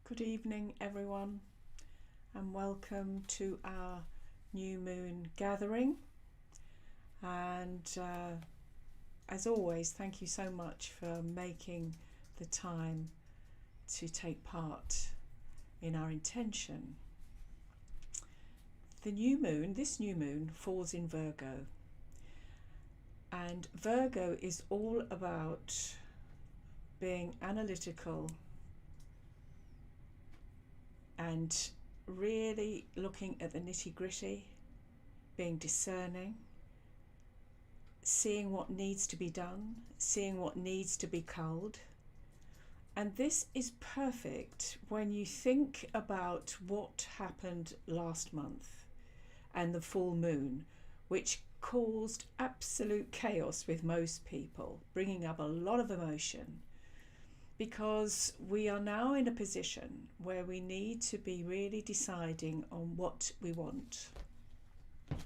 Good evening, everyone, and welcome to our new moon gathering. And as always, thank you so much for making the time to take part in our intention. This new moon falls in Virgo, and Virgo is all about being analytical and really looking at the nitty-gritty, being discerning, seeing what needs to be done, seeing what needs to be culled. And this is perfect when you think about what happened last month and the full moon, which caused absolute chaos with most people, bringing up a lot of emotion. Because we are now in a position where we need to be really deciding on what we want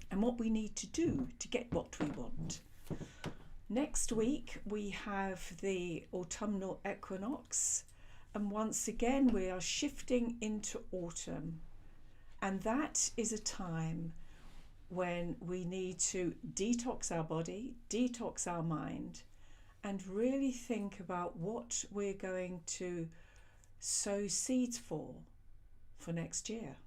and what we need to do to get what we want. Next week we have the autumnal equinox, and once again we are shifting into autumn, and that is a time when we need to detox our body, detox our mind, and really think about what we're going to sow seeds for next year.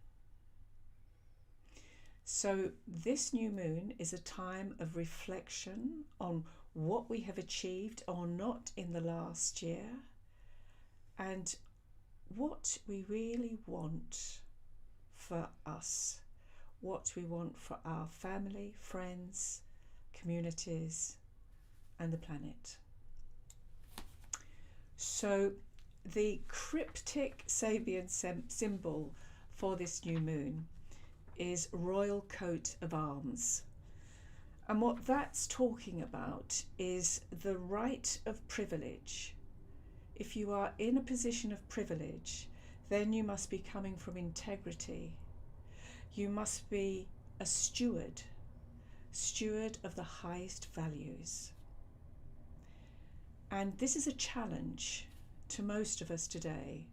So this new moon is a time of reflection on what we have achieved or not in the last year, and what we really want for us, what we want for our family, friends, communities, and the planet. So the cryptic Sabian symbol for this new moon is royal coat of arms. And what that's talking about is the right of privilege. If you are in a position of privilege, then you must be coming from integrity. You must be a steward of the highest values. And this is a challenge to most of us today,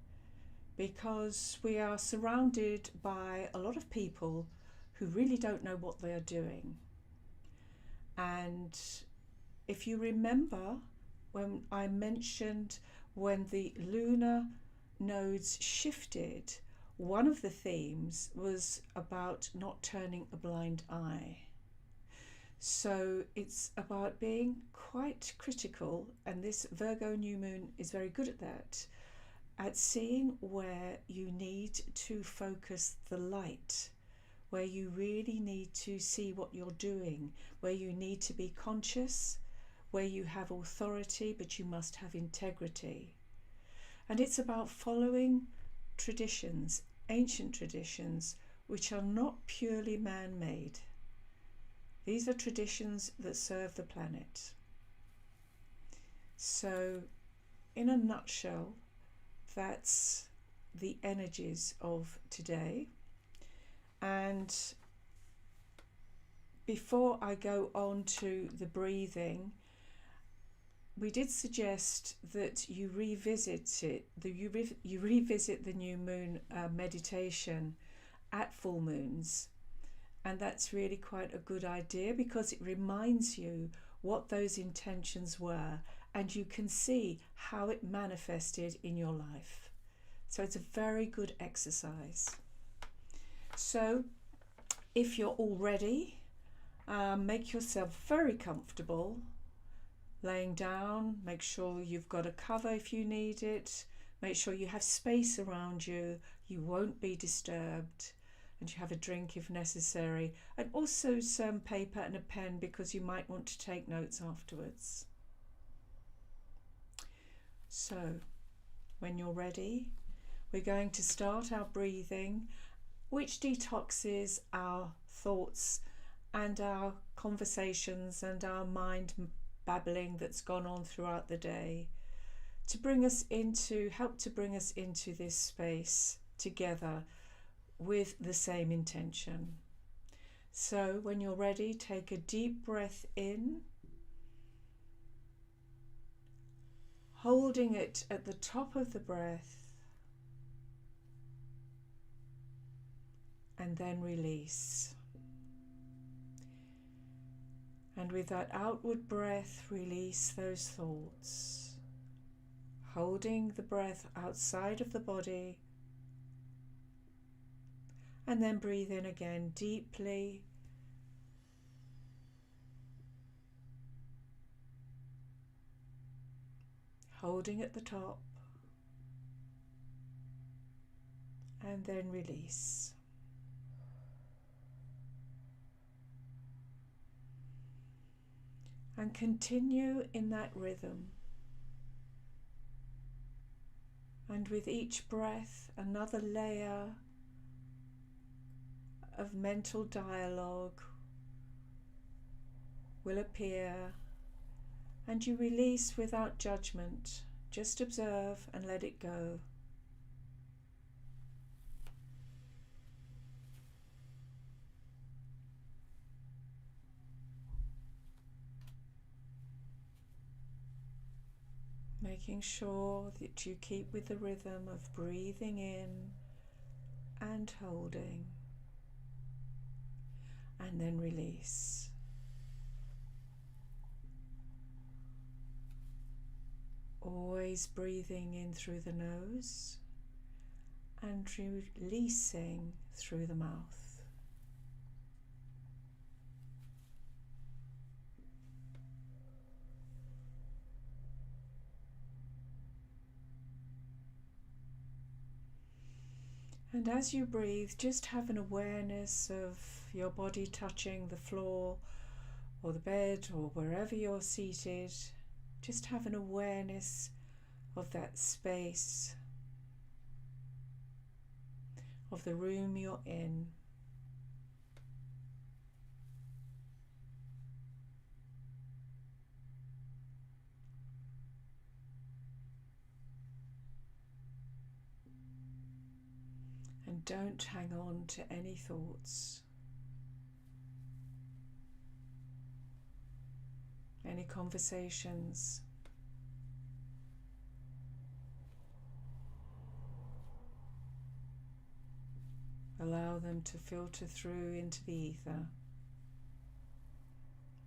because we are surrounded by a lot of people who really don't know what they are doing. And if you remember when I mentioned when the lunar nodes shifted, one of the themes was about not turning a blind eye. So it's about being quite critical, and this Virgo new moon is very good at that, at seeing where you need to focus the light, where you really need to see what you're doing, where you need to be conscious, where you have authority but you must have integrity. And it's about following traditions, ancient traditions, which are not purely man-made. These are traditions that serve the planet. So, in a nutshell, that's the energies of today. And before I go on to the breathing, we did suggest that you revisit the new moon meditation at full moons. And that's really quite a good idea, because it reminds you what those intentions were, and you can see how it manifested in your life. So it's a very good exercise. So if you're all ready, make yourself very comfortable, laying down. Make sure you've got a cover if you need it. Make sure you have space around you. You won't be disturbed. And you have a drink if necessary, and also some paper and a pen, because you might want to take notes afterwards. So when you're ready, we're going to start our breathing, which detoxes our thoughts and our conversations and our mind babbling that's gone on throughout the day, to help to bring us into this space together with the same intention. So when you're ready, take a deep breath in, holding it at the top of the breath, and then release. And with that outward breath, release those thoughts, holding the breath outside of the body, and then breathe in again deeply. Holding at the top, and then release. And continue in that rhythm. And with each breath, another layer of mental dialogue will appear, and you release without judgment. Just observe and let it go. Making sure that you keep with the rhythm of breathing in and holding, and then release. Always breathing in through the nose and releasing through the mouth. And as you breathe, just have an awareness of your body touching the floor or the bed or wherever you're seated. Just have an awareness of that space, of the room you're in. And don't hang on to any thoughts, any conversations. Allow them to filter through into the ether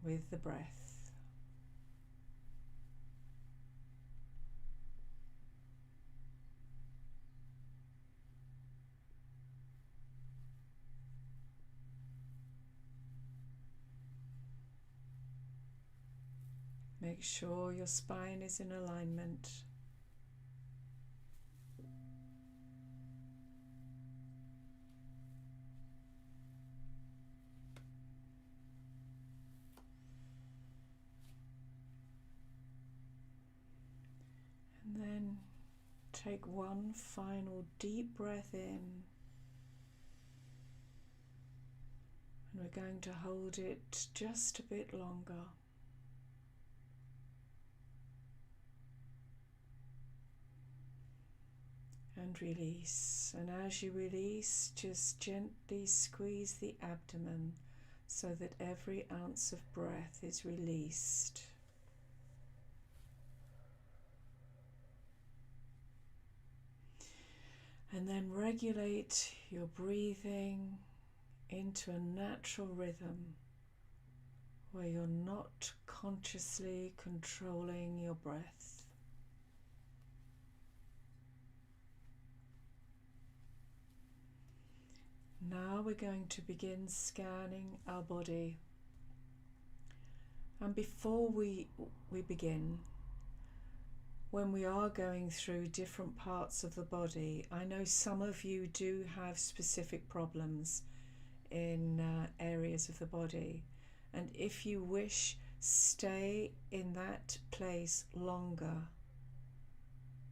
with the breath. Make sure your spine is in alignment. And then take one final deep breath in. And we're going to hold it just a bit longer. And release. And as you release, just gently squeeze the abdomen so that every ounce of breath is released. And then regulate your breathing into a natural rhythm where you're not consciously controlling your breath. Now we're going to begin scanning our body. And before we begin, when we are going through different parts of the body, I know some of you do have specific problems in areas of the body. And if you wish, stay in that place longer.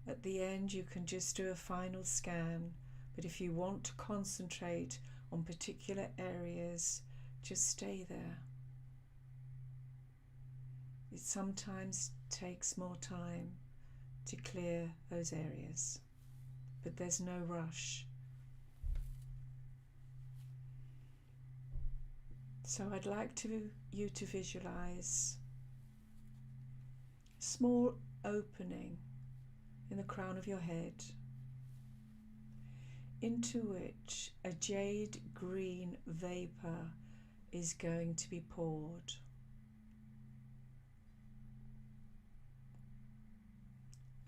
At the end, you can just do a final scan. But if you want to concentrate on particular areas, just stay there. It sometimes takes more time to clear those areas, but there's no rush. So I'd like you to visualize a small opening in the crown of your head. into which a jade green vapour is going to be poured.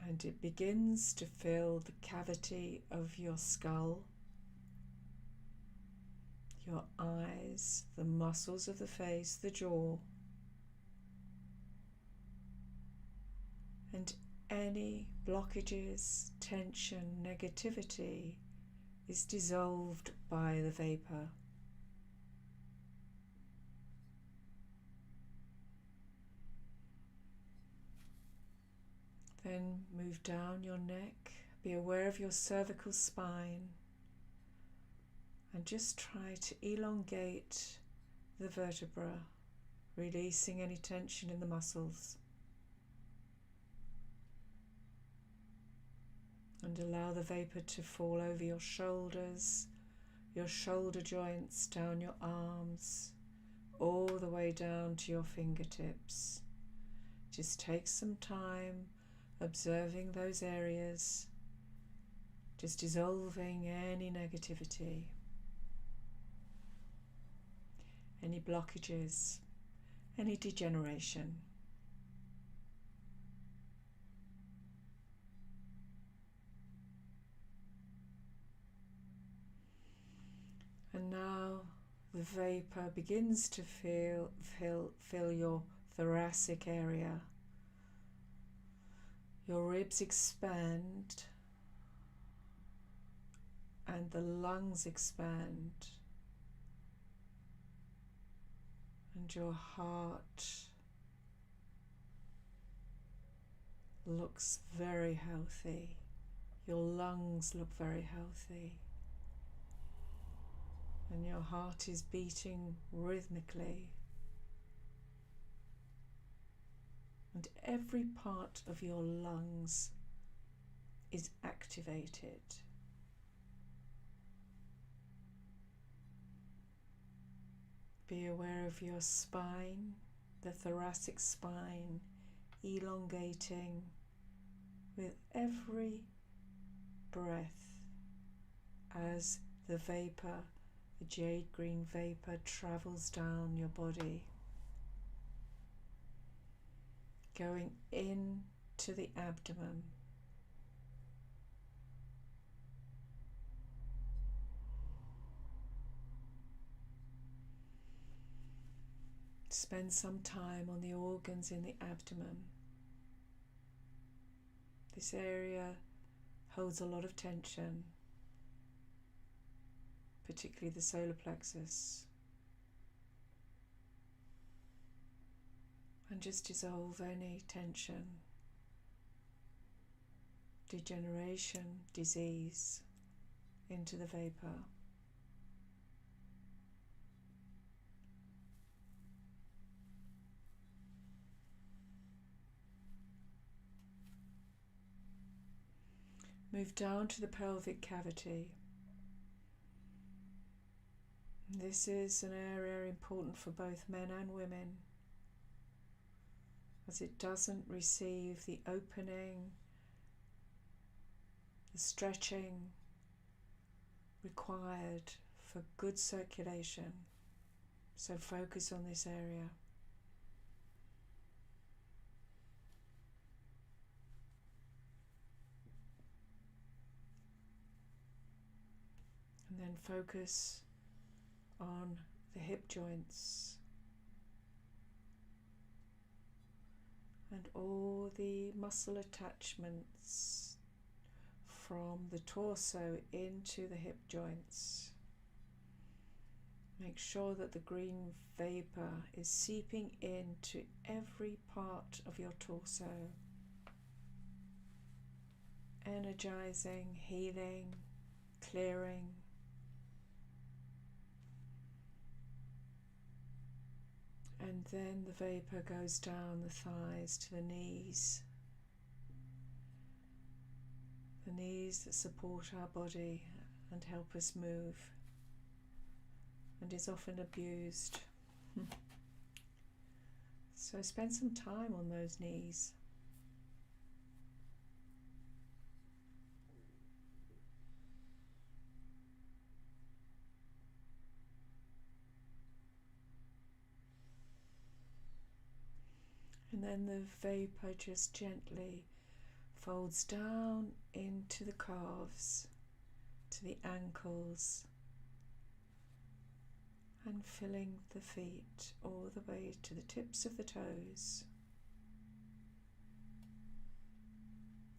And it begins to fill the cavity of your skull, your eyes, the muscles of the face, the jaw, and any blockages, tension, negativity is dissolved by the vapour. Then move down your neck, be aware of your cervical spine, and just try to elongate the vertebra, releasing any tension in the muscles. And allow the vapour to fall over your shoulders, your shoulder joints, down your arms, all the way down to your fingertips. Just take some time observing those areas, just dissolving any negativity, any blockages, any degeneration. And now the vapour begins to fill your thoracic area. Your ribs expand and the lungs expand, and your heart looks very healthy. Your lungs look very healthy, and your heart is beating rhythmically. And every part of your lungs is activated. Be aware of your spine, the thoracic spine, elongating with every breath as the vapour, the jade green vapour, travels down your body, going into the abdomen, spend some time on the organs in the abdomen. This area holds a lot of tension, particularly the solar plexus. And just dissolve any tension, degeneration, disease into the vapour. Move down to the pelvic cavity. This is an area important for both men and women, as it doesn't receive the opening, the stretching required for good circulation. So focus on this area. And then focus on the hip joints and all the muscle attachments from the torso into the hip joints. Make sure that the green vapour is seeping into every part of your torso, energizing, healing, clearing. And then the vapour goes down the thighs to the knees that support our body and help us move, and is often abused. So spend some time on those knees. then the vapour just gently folds down into the calves, to the ankles, and filling the feet all the way to the tips of the toes.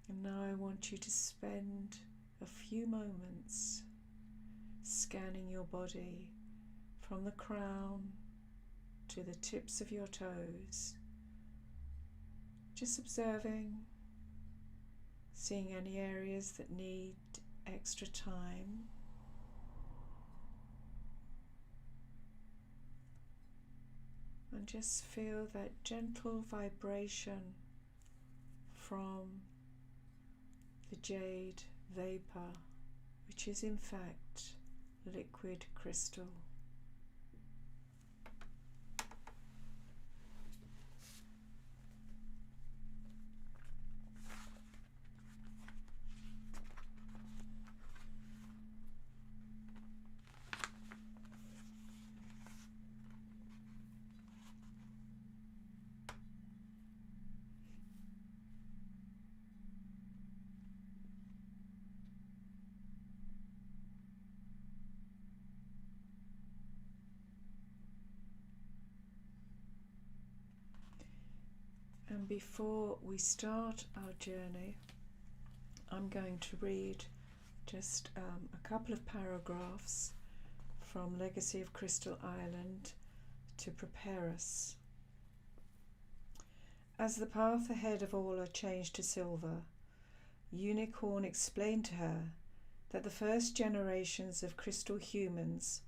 And now I want you to spend a few moments scanning your body from the crown to the tips of your toes, just observing, seeing any areas that need extra time. And just feel that gentle vibration from the jade vapour, which is in fact liquid crystal. And before we start our journey, I'm going to read just a couple of paragraphs from Legacy of Crystal Island to prepare us. As the path ahead of all are changed to silver, Unicorn explained to her that the first generations of crystal humans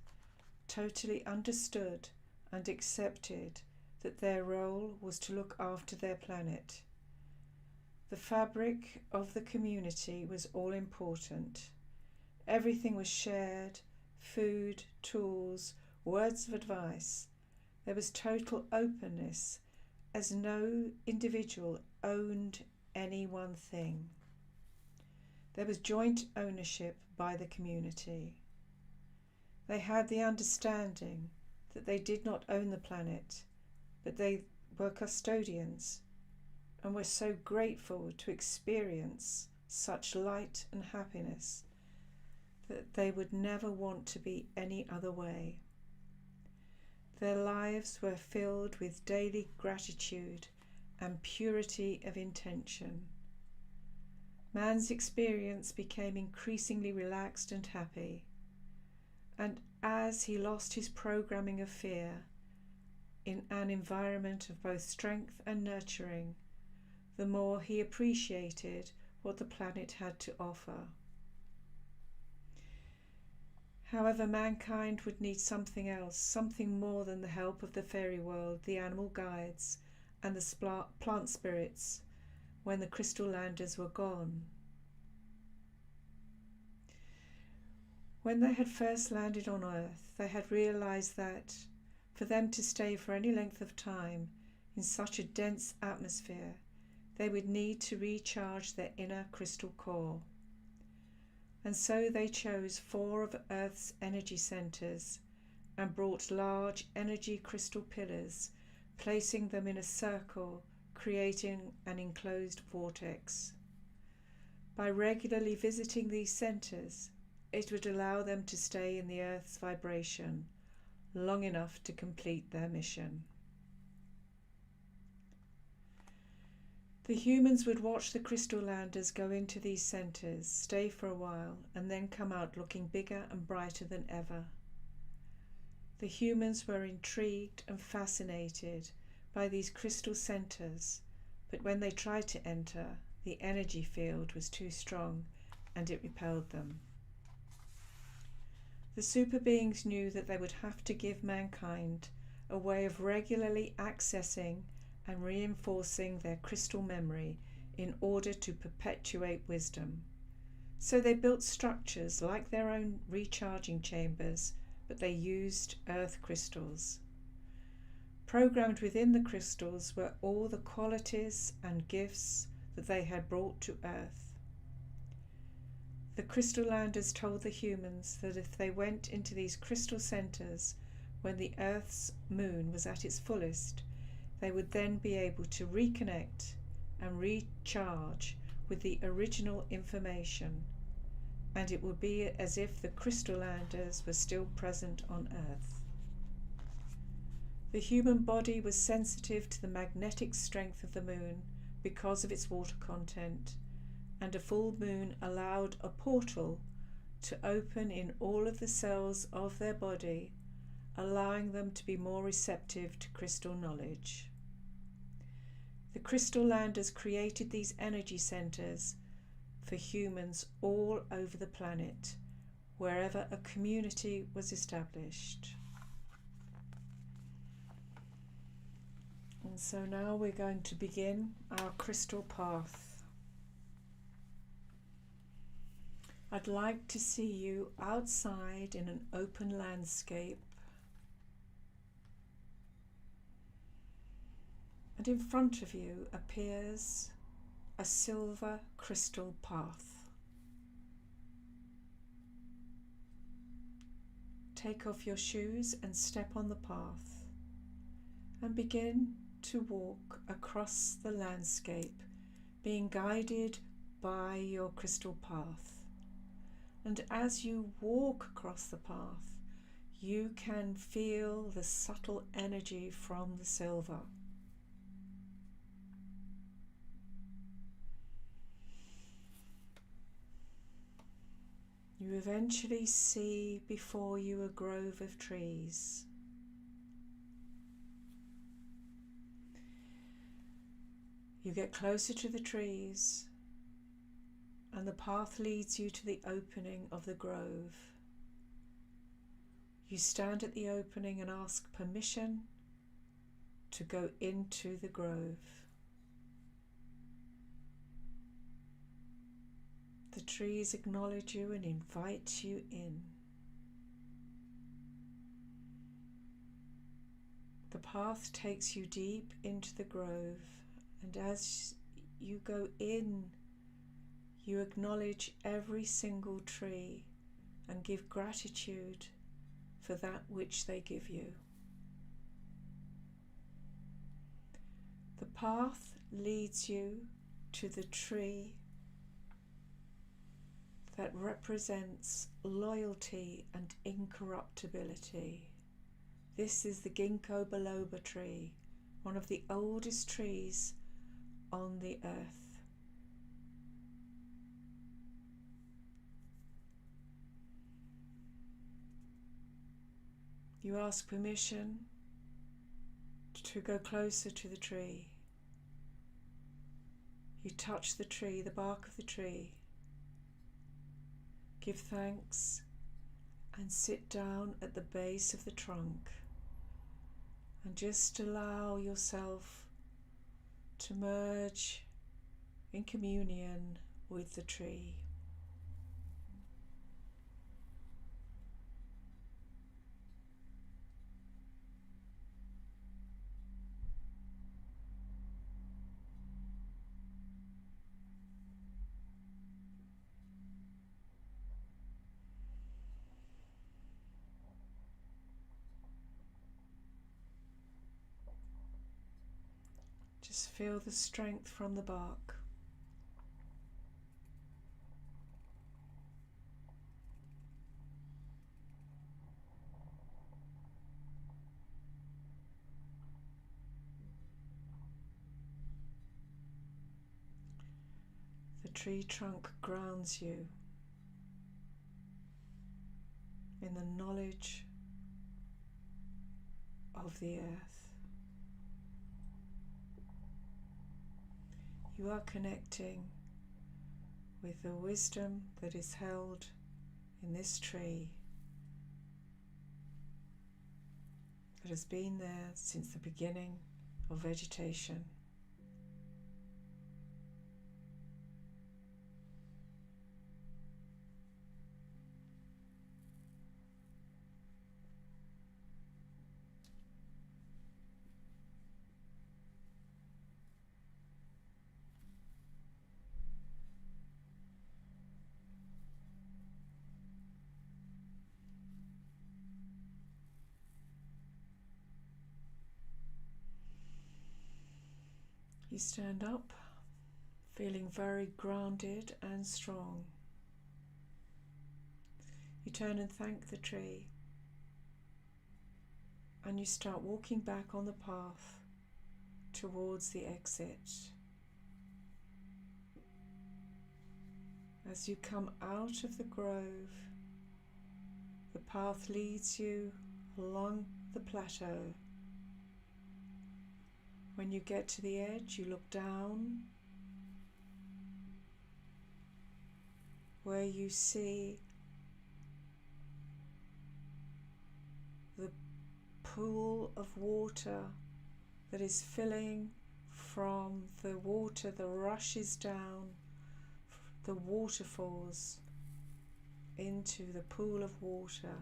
totally understood and accepted that their role was to look after their planet. The fabric of the community was all important. Everything was shared: food, tools, words of advice. There was total openness, as no individual owned any one thing. There was joint ownership by the community. They had the understanding that they did not own the planet, but they were custodians, and were so grateful to experience such light and happiness that they would never want to be any other way. Their lives were filled with daily gratitude and purity of intention. Man's experience became increasingly relaxed and happy, and as he lost his programming of fear in an environment of both strength and nurturing, the more he appreciated what the planet had to offer. However, mankind would need something else, something more than the help of the fairy world, the animal guides, and the plant spirits when the crystal landers were gone. When they had first landed on Earth, they had realized that for them to stay for any length of time in such a dense atmosphere, they would need to recharge their inner crystal core. And so they chose 4 of Earth's energy centers and brought large energy crystal pillars, placing them in a circle, creating an enclosed vortex. By regularly visiting these centers, it would allow them to stay in the Earth's vibration long enough to complete their mission. The humans would watch the crystal landers go into these centres, stay for a while, and then come out looking bigger and brighter than ever. The humans were intrigued and fascinated by these crystal centres, but when they tried to enter, the energy field was too strong and it repelled them. The super beings knew that they would have to give mankind a way of regularly accessing and reinforcing their crystal memory in order to perpetuate wisdom. So they built structures like their own recharging chambers, but they used earth crystals. Programmed within the crystals were all the qualities and gifts that they had brought to Earth. The crystal landers told the humans that if they went into these crystal centres when the Earth's moon was at its fullest, they would then be able to reconnect and recharge with the original information, and it would be as if the crystal landers were still present on Earth. The human body was sensitive to the magnetic strength of the moon because of its water content, and a full moon allowed a portal to open in all of the cells of their body, allowing them to be more receptive to crystal knowledge. The crystal landers created these energy centers for humans all over the planet, wherever a community was established. And so now we're going to begin our crystal path. I'd like to see you outside in an open landscape, and in front of you appears a silver crystal path. Take off your shoes and step on the path and begin to walk across the landscape, being guided by your crystal path. And as you walk across the path, you can feel the subtle energy from the silver. You eventually see before you a grove of trees. You get closer to the trees, and the path leads you to the opening of the grove. You stand at the opening and ask permission to go into the grove. The trees acknowledge you and invite you in. The path takes you deep into the grove, and as you go in, you acknowledge every single tree and give gratitude for that which they give you. The path leads you to the tree that represents loyalty and incorruptibility. This is the ginkgo biloba tree, one of the oldest trees on the earth. You ask permission to go closer to the tree. You touch the tree, the bark of the tree. Give thanks and sit down at the base of the trunk and just allow yourself to merge in communion with the tree. Just feel the strength from the bark. The tree trunk grounds you in the knowledge of the earth. You are connecting with the wisdom that is held in this tree, that has been there since the beginning of vegetation. stand up, feeling very grounded and strong. You turn and thank the tree, and you start walking back on the path towards the exit. As you come out of the grove, the path leads you along the plateau. When you get to the edge, you look down, where you see the pool of water that is filling from the water that rushes down the waterfalls into the pool of water.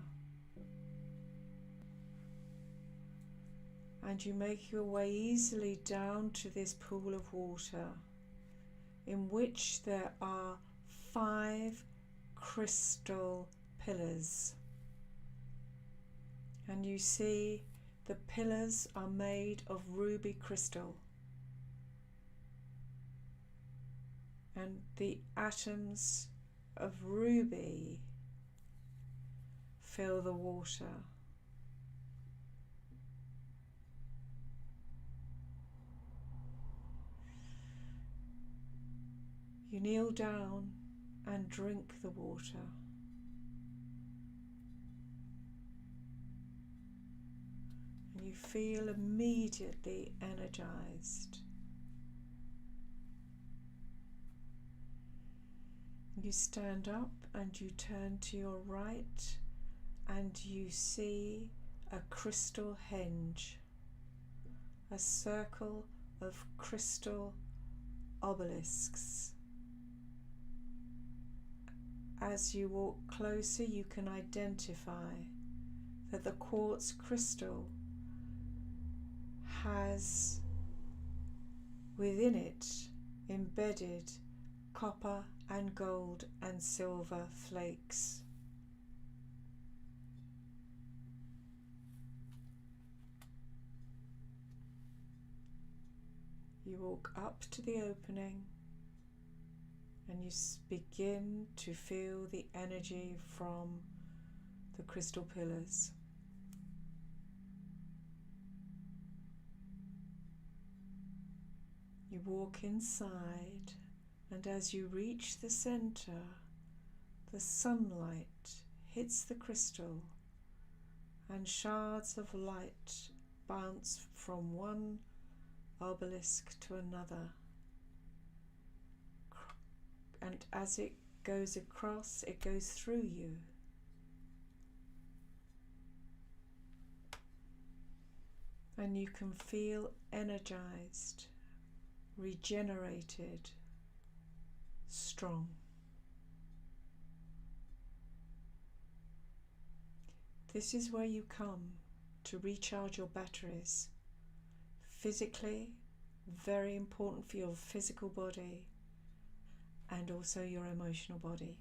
And you make your way easily down to this pool of water, in which there are 5 crystal pillars. And you see the pillars are made of ruby crystal, and the atoms of ruby fill the water. You kneel down and drink the water. And you feel immediately energized. You stand up and you turn to your right, and you see a crystal henge, a circle of crystal obelisks. As you walk closer, you can identify that the quartz crystal has within it embedded copper and gold and silver flakes. You walk up to the opening and you begin to feel the energy from the crystal pillars. You walk inside, and as you reach the center, the sunlight hits the crystal, and shards of light bounce from one obelisk to another. And as it goes across, it goes through you. And you can feel energized, regenerated, strong. This is where you come to recharge your batteries. Physically, very important for your physical body, and also your emotional body.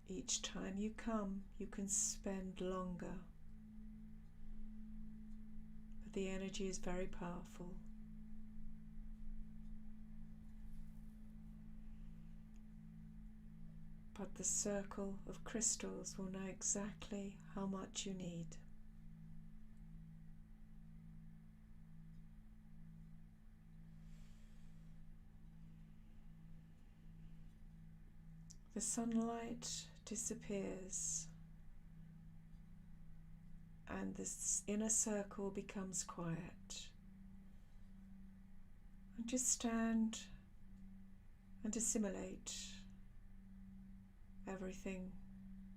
Each time you come, you can spend longer, but the energy is very powerful. But the circle of crystals will know exactly how much you need. The sunlight disappears and this inner circle becomes quiet. And just stand and assimilate everything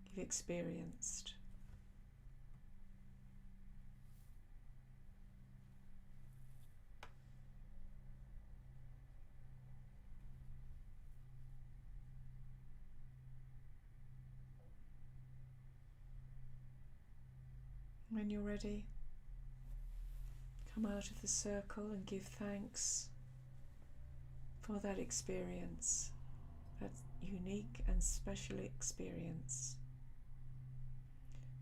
you've experienced. When you're ready, come out of the circle and give thanks for that experience, that unique and special experience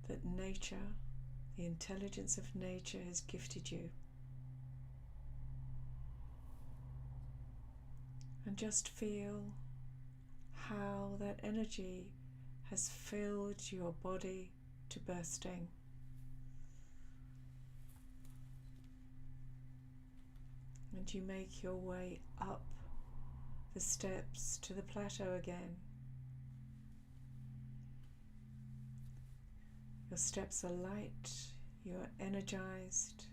that nature, the intelligence of nature has gifted you. And just feel how that energy has filled your body to bursting. And you make your way up the steps to the plateau again. Your steps are light, you are energized.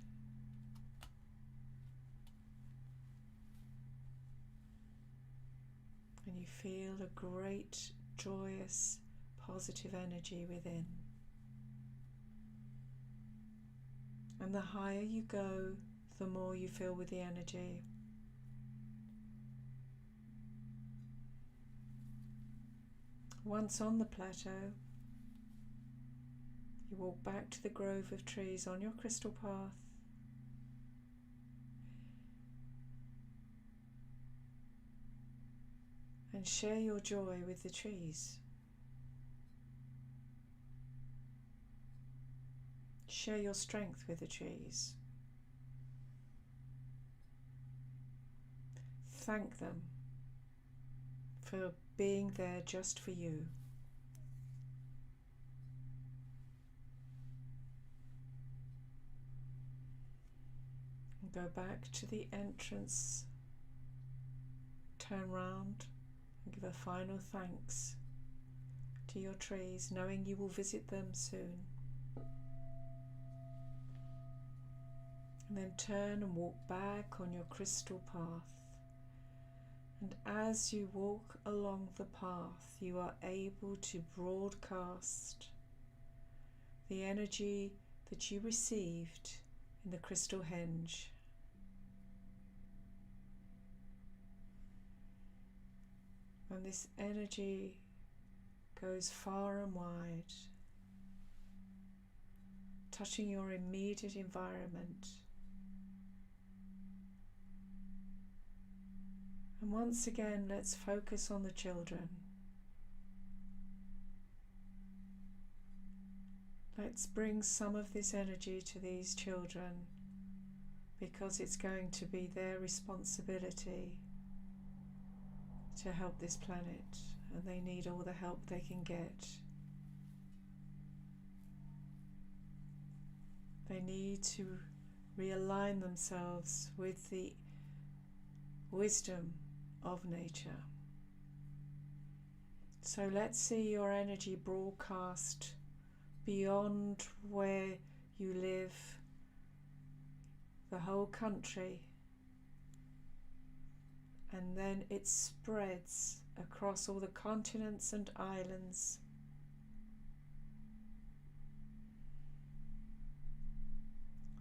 And you feel a great, joyous, positive energy within. And the higher you go, the more you fill with the energy. Once on the plateau, you walk back to the grove of trees on your crystal path. And share your joy with the trees. Share your strength with the trees. Thank them for being there just for you. And go back to the entrance, turn round and give a final thanks to your trees, knowing you will visit them soon. And then turn and walk back on your crystal path. And as you walk along the path, you are able to broadcast the energy that you received in the crystal henge. And this energy goes far and wide, touching your immediate environment. And once again, let's focus on the children. Let's bring some of this energy to these children, because it's going to be their responsibility to help this planet, and they need all the help they can get. They need to realign themselves with the wisdom of nature. So let's see your energy broadcast beyond where you live, the whole country, and then it spreads across all the continents and islands.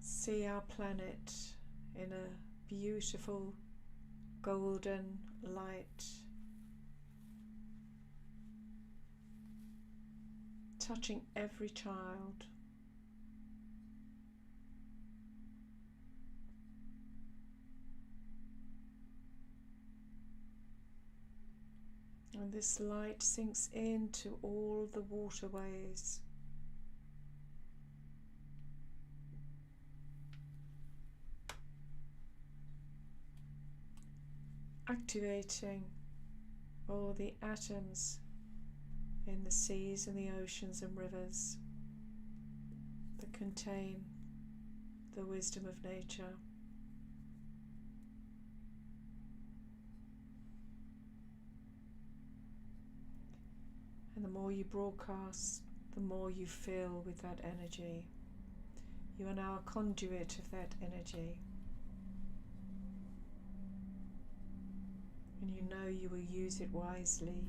See our planet in a beautiful golden light, touching every child. And this light sinks into all the waterways. Activating all the atoms in the seas and the oceans and rivers that contain the wisdom of nature. And the more you broadcast, the more you fill with that energy. You are now a conduit of that energy. And you know you will use it wisely.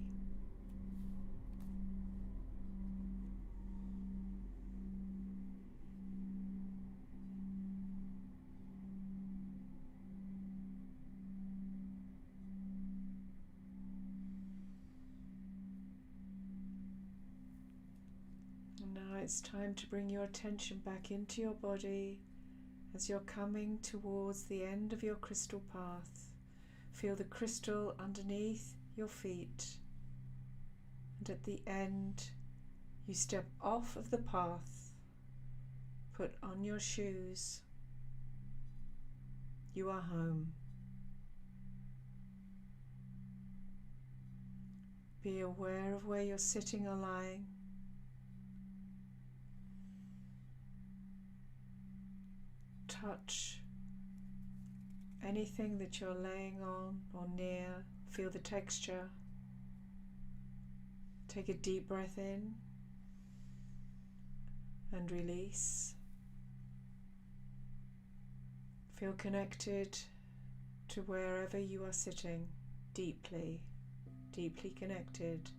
And now it's time to bring your attention back into your body as you're coming towards the end of your crystal path. Feel the crystal underneath your feet, and at the end you step off of the path, Put on your shoes. You are home. Be aware of where you're sitting or lying. Touch anything that you're laying on or near. Feel the texture. Take a deep breath in and release. Feel connected to wherever you are sitting, deeply, deeply connected.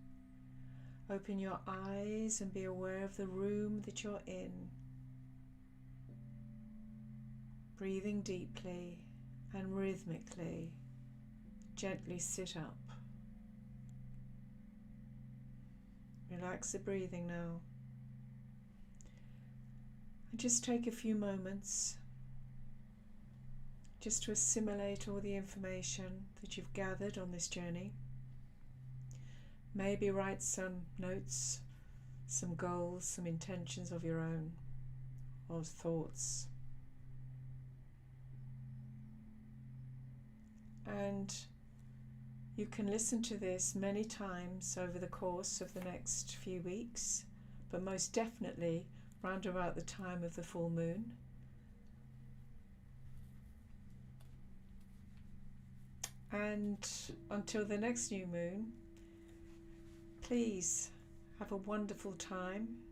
Open your eyes and be aware of the room that you're in. Breathing deeply and rhythmically, gently sit up. Relax the breathing now. And just take a few moments just to assimilate all the information that you've gathered on this journey. Maybe write some notes, some goals, some intentions of your own, or thoughts. And you can listen to this many times over the course of the next few weeks, but most definitely round about the time of the full moon. And until the next new moon, please have a wonderful time.